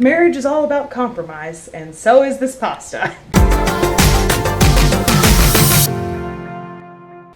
Marriage is all about compromise, and so is this pasta.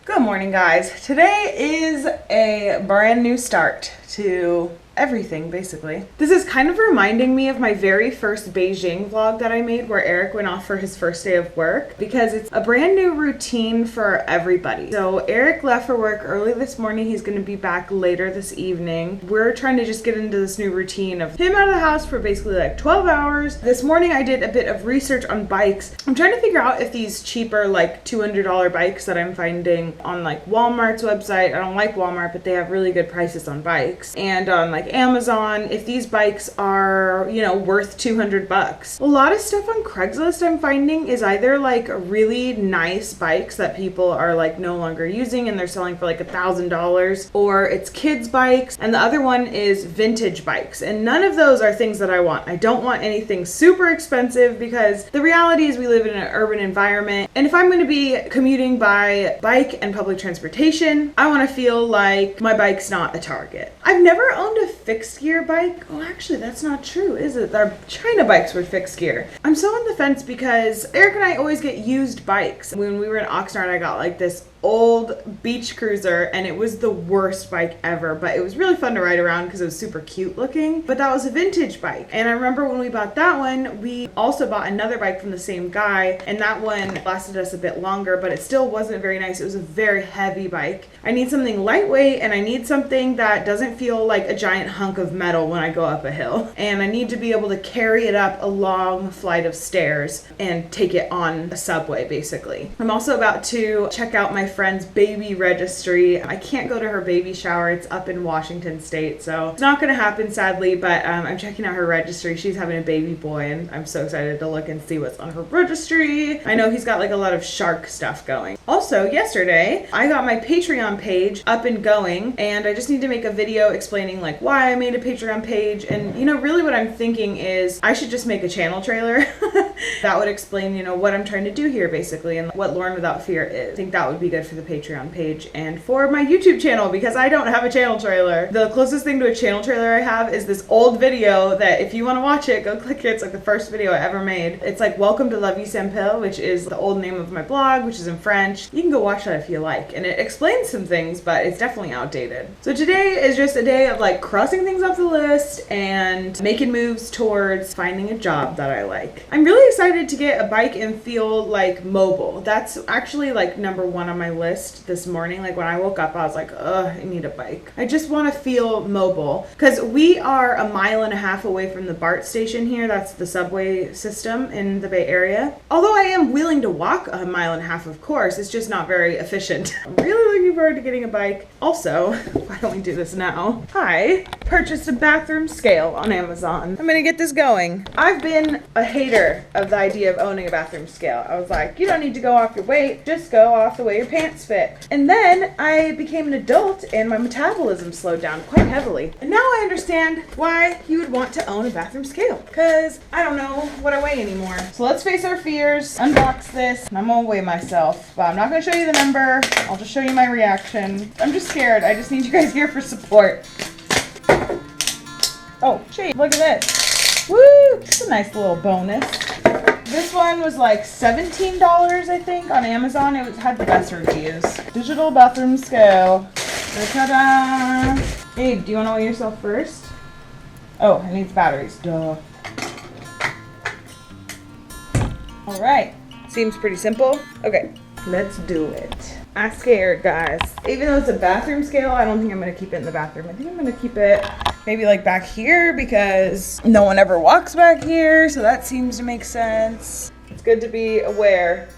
Good morning, guys. Today is a brand new start to everything, basically. This is kind of reminding me of my very first Beijing vlog that I made where Eric went off for his first day of work, because it's a brand new routine for everybody. So Eric left for work early this morning. He's going to be back later this evening. We're trying to just get into this new routine of him out of the house for basically like 12 hours. This morning I did a bit of research on bikes. I'm trying to figure out if these cheaper like $200 bikes that I'm finding on like Walmart's website, I don't like Walmart, but they have really good prices on bikes, and on like Amazon, if these bikes are, you know, worth $200. A lot of stuff on Craigslist I'm finding is either like really nice bikes that people are like no longer using and they're selling for like $1,000, or it's kids bikes, and the other one is vintage bikes, and none of those are things that I want. I don't want anything super expensive, because the reality is we live in an urban environment, and if I'm going to be commuting by bike and public transportation, I want to feel like my bike's not a Target. I've never owned a fixed gear bike. Oh, actually, that's not true, is it? Our China bikes were fixed gear. I'm so on the fence because Eric and I always get used bikes. When we were in Oxnard, I got like this old beach cruiser, and it was the worst bike ever, but it was really fun to ride around because it was super cute looking. But that was a vintage bike, and I remember when we bought that one, we also bought another bike from the same guy, and that one lasted us a bit longer, but it still wasn't very nice. It was a very heavy bike. I need something lightweight, and I need something that doesn't feel like a giant hunk of metal when I go up a hill, and I need to be able to carry it up a long flight of stairs and take it on a subway, basically. I'm also about to check out my friend's baby registry. I can't go to her baby shower. It's up in Washington State, so it's not going to happen, sadly, but I'm checking out her registry. She's having a baby boy, and I'm so excited to look and see what's on her registry. I know he's got like a lot of shark stuff going. Also, yesterday, I got my Patreon page up and going, and I just need to make a video explaining like why I made a Patreon page, and you know, really what I'm thinking is I should just make a channel trailer that would explain, you know, what I'm trying to do here, basically, and what Lauren Without Fear is. I think that would be good for the Patreon page and for my YouTube channel, because I don't have a channel trailer. The closest thing to a channel trailer I have is this old video that if you want to watch it, go click it. It's like the first video I ever made. It's like Welcome to La Vie Simple, which is the old name of my blog, which is in French. You can go watch that if you like, and it explains some things, but it's definitely outdated. So today is just a day of like crossing things off the list and making moves towards finding a job that I like. I'm really excited to get a bike and feel like mobile. That's actually like number one on my list this morning. Like when I woke up, I was like, ugh, I need a bike. I just want to feel mobile, because we are a mile and a half away from the BART station here. That's the subway system in the Bay Area. Although I am willing to walk a mile and a half, of course, it's just not very efficient. I'm really looking forward to getting a bike. Also, why don't we do this now? I purchased a bathroom scale on Amazon. I'm gonna get this going. I've been a hater of the idea of owning a bathroom scale. I was like, you don't need to go off your weight, just go off the way your pants fit. And then I became an adult and my metabolism slowed down quite heavily. And now I understand why you would want to own a bathroom scale, because I don't know what I weigh anymore. So let's face our fears, unbox this, and I'm gonna weigh myself. But I'm not gonna show you the number, I'll just show you my reaction. I'm just scared, I just need you guys here for support. Oh, shit, look at this. Woo, it's a nice little bonus. This one was like $17, I think, on Amazon. It had the best reviews. Digital bathroom scale. Ta-da! Babe, do you want to weigh yourself first? Oh, it needs batteries. Duh. All right. Seems pretty simple. Okay, let's do it. I'm scared, guys. Even though it's a bathroom scale, I don't think I'm going to keep it in the bathroom. I think I'm going to keep it maybe like back here, because no one ever walks back here, so that seems to make sense. It's good to be aware.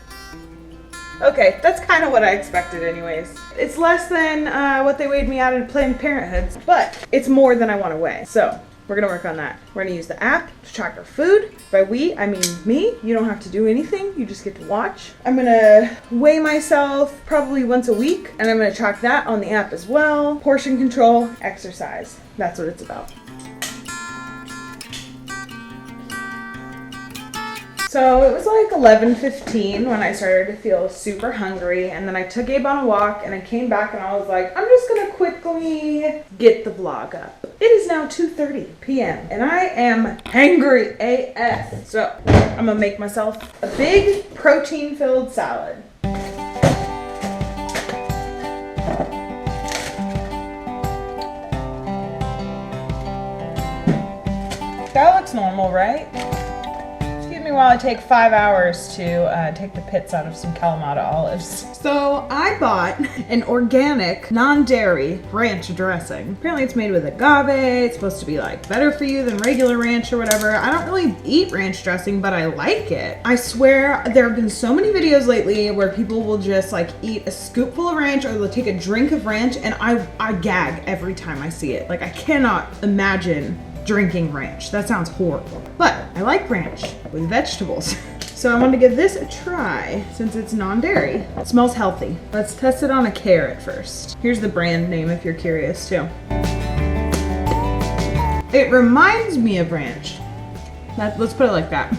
Okay, that's kind of what I expected anyways. It's less than what they weighed me out in Planned Parenthood, but it's more than I want to weigh. So we're gonna work on that. We're gonna use the app to track our food. By we, I mean me. You don't have to do anything, you just get to watch. I'm gonna weigh myself probably once a week, and I'm gonna track that on the app as well. Portion control, exercise. That's what it's about. So it was like 11:15 when I started to feel super hungry, and then I took Abe on a walk and I came back and I was like, I'm just gonna quickly get the vlog up. It is now 2:30 p.m. and I am hangry AF. So I'm gonna make myself a big protein-filled salad. That looks normal, right? Excuse me while I take 5 hours to take the pits out of some Kalamata olives. So I bought an organic, non-dairy ranch dressing. Apparently it's made with agave. It's supposed to be like better for you than regular ranch or whatever. I don't really eat ranch dressing, but I like it. I swear there have been so many videos lately where people will just like eat a scoopful of ranch or they'll take a drink of ranch, and I gag every time I see it. Like, I cannot imagine drinking ranch. That sounds horrible. But I like ranch with vegetables. So I wanted to give this a try since it's non-dairy. It smells healthy. Let's test it on a carrot first. Here's the brand name if you're curious too. It reminds me of ranch. Let's put it like that.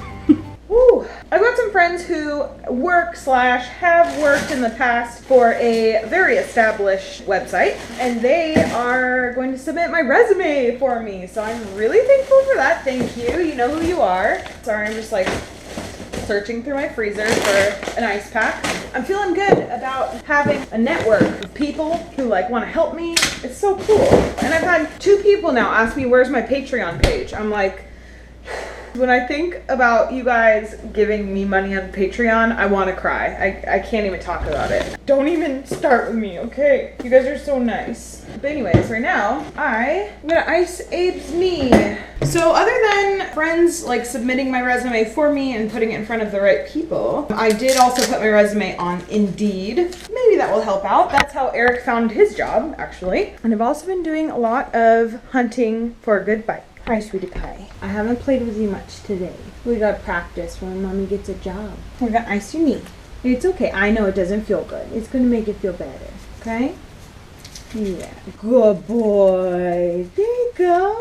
Woo! I've got some friends who have worked in the past for a very established website, and they are going to submit my resume for me. So I'm really thankful for that. Thank you. You know who you are. Sorry, I'm just like searching through my freezer for an ice pack. I'm feeling good about having a network of people who like want to help me. It's so cool. And I've had 2 people now ask me, where's my Patreon page? I'm like, when I think about you guys giving me money on Patreon, I want to cry. I can't even talk about it. Don't even start with me, okay? You guys are so nice. But anyways, right now, I'm gonna ice Abe's knee. So other than friends like submitting my resume for me and putting it in front of the right people, I did also put my resume on Indeed. Maybe that will help out. That's how Eric found his job, actually. And I've also been doing a lot of hunting for a good bite. Hi, sweetie pie. I haven't played with you much today. We got practice when mommy gets a job. We're gonna ice your knee. It's okay. I know it doesn't feel good. It's gonna make it feel better. Okay? Yeah. Good boy. There you go.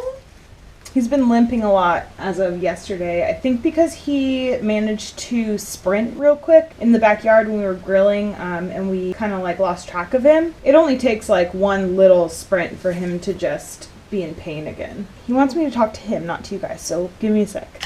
He's been limping a lot as of yesterday. I think because he managed to sprint real quick in the backyard when we were grilling, and we kind of like lost track of him. It only takes like one little sprint for him to just be in pain again. He wants me to talk to him, not to you guys, so give me a sec.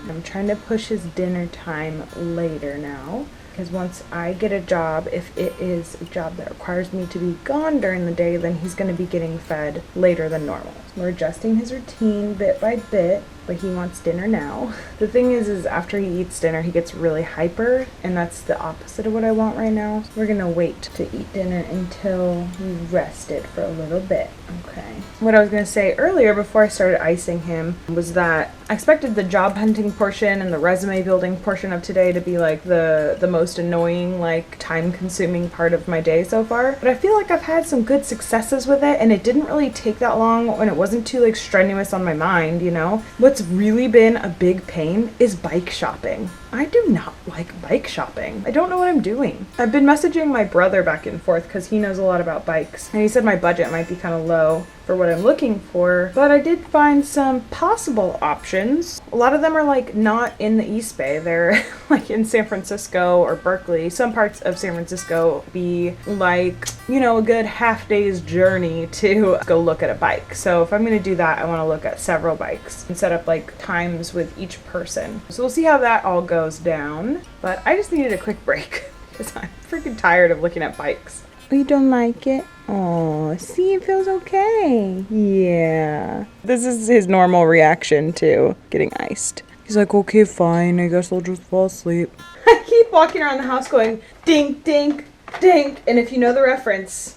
I'm trying to push his dinner time later now, because once I get a job, if it is a job that requires me to be gone during the day, then he's going to be getting fed later than normal. We're adjusting his routine bit by bit, but he wants dinner now. The thing is after he eats dinner, he gets really hyper, and that's the opposite of what I want right now. We're gonna wait to eat dinner until we rested for a little bit, okay? What I was gonna say earlier before I started icing him was that I expected the job hunting portion and the resume building portion of today to be like the most annoying, like time-consuming part of my day so far. But I feel like I've had some good successes with it, and it didn't really take that long, and it wasn't too like strenuous on my mind, you know? What's really been a big pain is bike shopping. I do not like bike shopping. I don't know what I'm doing. I've been messaging my brother back and forth because he knows a lot about bikes, and he said my budget might be kind of low for what I'm looking for, but I did find some possible options. A lot of them are like not in the East Bay. They're like in San Francisco or Berkeley. Some parts of San Francisco be like, you know, a good half day's journey to go look at a bike. So if I'm gonna do that, I want to look at several bikes and set up like times with each person. So we'll see how that all goes down. But I just needed a quick break because I'm freaking tired of looking at bikes. Oh, you don't like it? Oh, see, it feels okay. Yeah. This is his normal reaction to getting iced. He's like, okay, fine, I guess I'll just fall asleep. I keep walking around the house going, dink, dink, dink. And if you know the reference,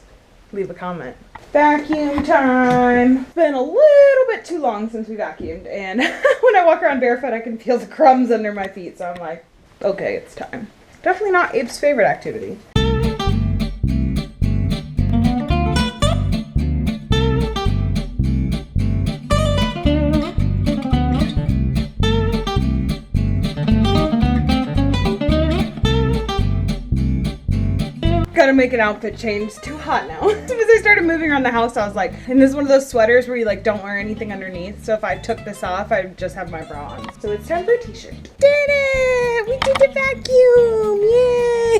leave a comment. Vacuum time. It's been a little bit too long since we vacuumed, and when I walk around barefoot, I can feel the crumbs under my feet, so I'm like, okay, it's time. Definitely not Abe's favorite activity. Gotta make an outfit change. It's too hot now. As soon as I started moving around the house, I was like, and this is one of those sweaters where you like don't wear anything underneath. So if I took this off, I'd just have my bra on. So it's time for a t-shirt. Did it! We did the vacuum!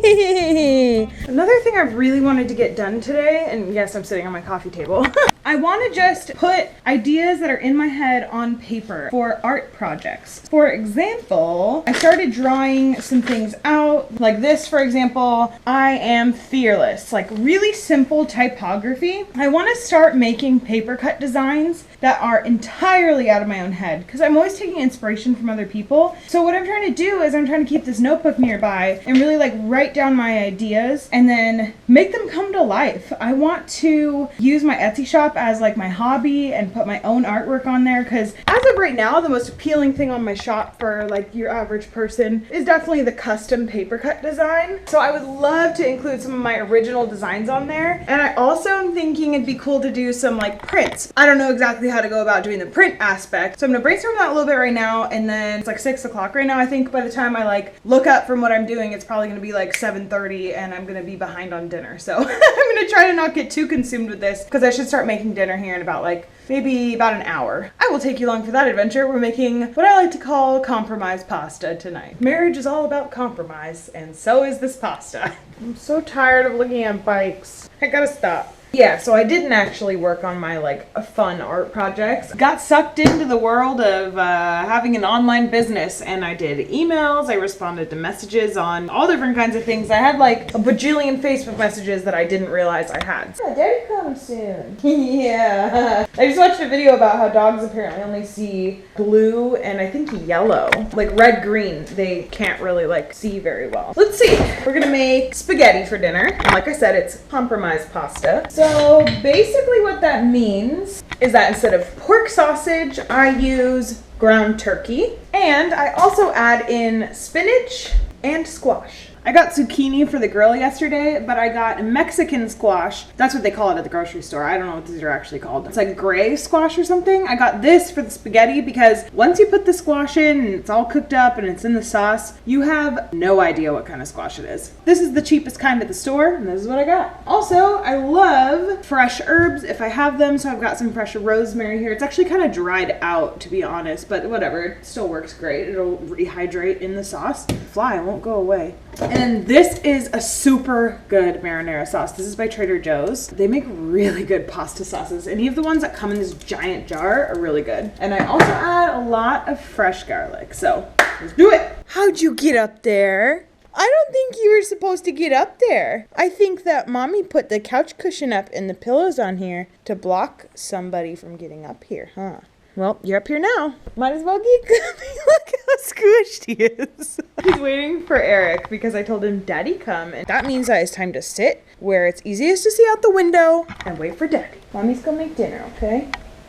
Yay! Another thing I really wanted to get done today, and yes, I'm sitting on my coffee table. I want to just put ideas that are in my head on paper for art projects. For example, I started drawing some things out, like this, for example, I am fearless, like really simple typography. I want to start making paper cut designs that are entirely out of my own head, because I'm always taking inspiration from other people. So what I'm trying to do is I'm trying to keep this notebook nearby and really like write down my ideas and then make them come to life. I want to use my Etsy shop as like my hobby and put my own artwork on there, because as of right now, the most appealing thing on my shop for like your average person is definitely the custom paper cut design. So I would love to include some of my original designs on there. And I also am thinking it'd be cool to do some like prints. I don't know exactly how to go about doing the print aspect, so I'm gonna brainstorm that a little bit right now, and then it's like 6 o'clock right now. I think by the time I like look up from what I'm doing, it's probably gonna be like 7:30 and I'm gonna be behind on dinner. So I'm gonna try to not get too consumed with this, because I should start making dinner here in about like maybe about an hour. I will take you along for that adventure. We're making what I like to call compromise pasta tonight. Marriage is all about compromise, and so is this pasta. I'm so tired of looking at bikes. I gotta stop. Yeah, so I didn't actually work on my like fun art projects. Got sucked into the world of having an online business, and I did emails, I responded to messages on all different kinds of things. I had like a bajillion Facebook messages that I didn't realize I had. Yeah, Daddy comes soon. Yeah. I just watched a video about how dogs apparently only see blue and I think yellow. Like red, green, they can't really like see very well. Let's see. We're gonna make spaghetti for dinner. And like I said, it's compromise pasta. So basically what that means is that instead of pork sausage, I use ground turkey, and I also add in spinach and squash. I got zucchini for the grill yesterday, but I got Mexican squash. That's what they call it at the grocery store. I don't know what these are actually called. It's like gray squash or something. I got this for the spaghetti because once you put the squash in and it's all cooked up and it's in the sauce, you have no idea what kind of squash it is. This is the cheapest kind at the store, and this is what I got. Also, I love fresh herbs if I have them, so I've got some fresh rosemary here. It's actually kind of dried out, to be honest, but whatever. It still works great. It'll rehydrate in the sauce. Fly, it won't go away. And this is a super good marinara sauce. This is by Trader Joe's. They make really good pasta sauces. Any of the ones that come in this giant jar are really good. And I also add a lot of fresh garlic. So let's do it. How'd you get up there? I don't think you were supposed to get up there. I think that Mommy put the couch cushion up and the pillows on here to block somebody from getting up here, huh? Well, you're up here now. Might as well get comfy. Look how squished he is. He's waiting for Eric because I told him Daddy come, and that means that it's time to sit where it's easiest to see out the window and wait for Daddy. Mommy's gonna make dinner, okay?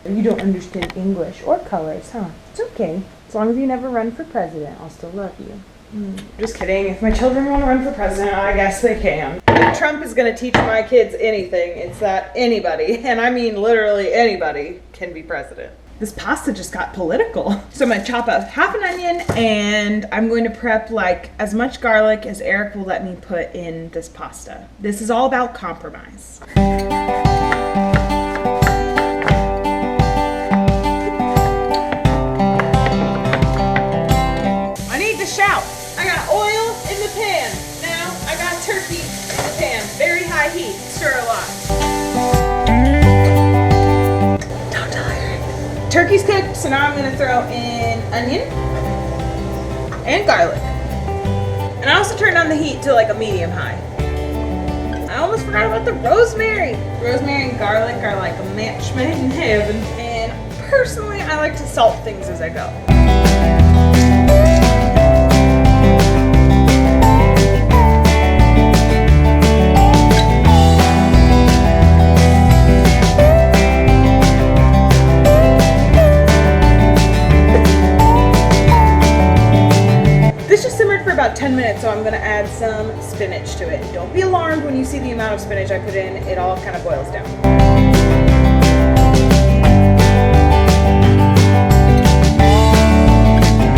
You don't understand English or colors, huh? It's okay. As long as you never run for president, I'll still love you. Just kidding. If my children want to run for president, I guess they can. If Trump is going to teach my kids anything, it's that anybody, and I mean literally anybody, can be president. This pasta just got political. So I'm gonna chop up half an onion, and I'm going to prep like as much garlic as Eric will let me put in this pasta. This is all about compromise. I need to shout. I got oil in the pan. Now I got turkey in the pan. Very high heat. Stir a lot. Turkey's cooked, so now I'm going to throw in onion and garlic. And I also turned down the heat to like a medium high. I almost forgot about the rosemary. Rosemary and garlic are like a match made in heaven. And personally, I like to salt things as I go. About 10 minutes, so I'm going to add some spinach to it. Don't be alarmed when you see the amount of spinach I put in. It all kind of boils down.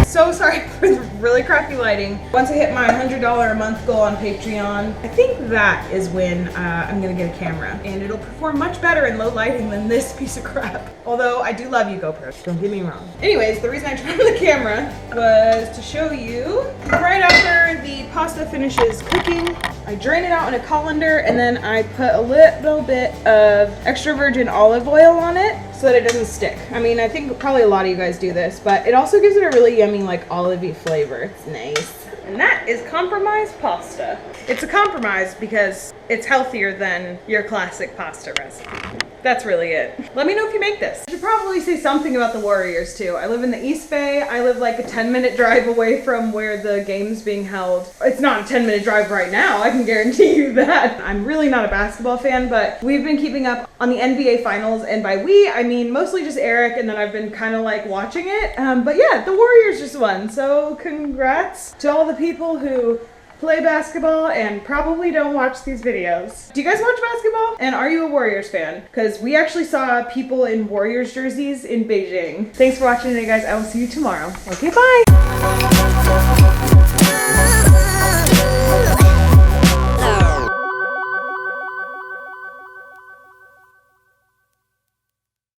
So sorry for the really crappy light. lighting. Once I hit my $100 a month goal on Patreon, I think that is when I'm gonna get a camera. And it'll perform much better in low lighting than this piece of crap. Although I do love you, GoPro, don't get me wrong. Anyways, the reason I turned on the camera was to show you right after the pasta finishes cooking, I drain it out in a colander and then I put a little bit of extra virgin olive oil on it so that it doesn't stick. I mean, I think probably a lot of you guys do this, but it also gives it a really yummy, like olivey flavor. It's nice. And that is compromise pasta. It's a compromise because it's healthier than your classic pasta recipe. That's really it. Let me know if you make this. I should probably say something about the Warriors too. I live in the East Bay. I live like a 10-minute drive away from where the game's being held. It's not a 10-minute drive right now, I can guarantee you that. I'm really not a basketball fan, but we've been keeping up on the NBA finals, and by we, I mean mostly just Eric, and then I've been kind of like watching it. But yeah, the Warriors just won, so congrats to all the people who play basketball and probably don't watch these videos. Do you guys watch basketball? And are you a Warriors fan? Because we actually saw people in Warriors jerseys in Beijing. Thanks for watching today, guys. I will see you tomorrow. Okay, bye.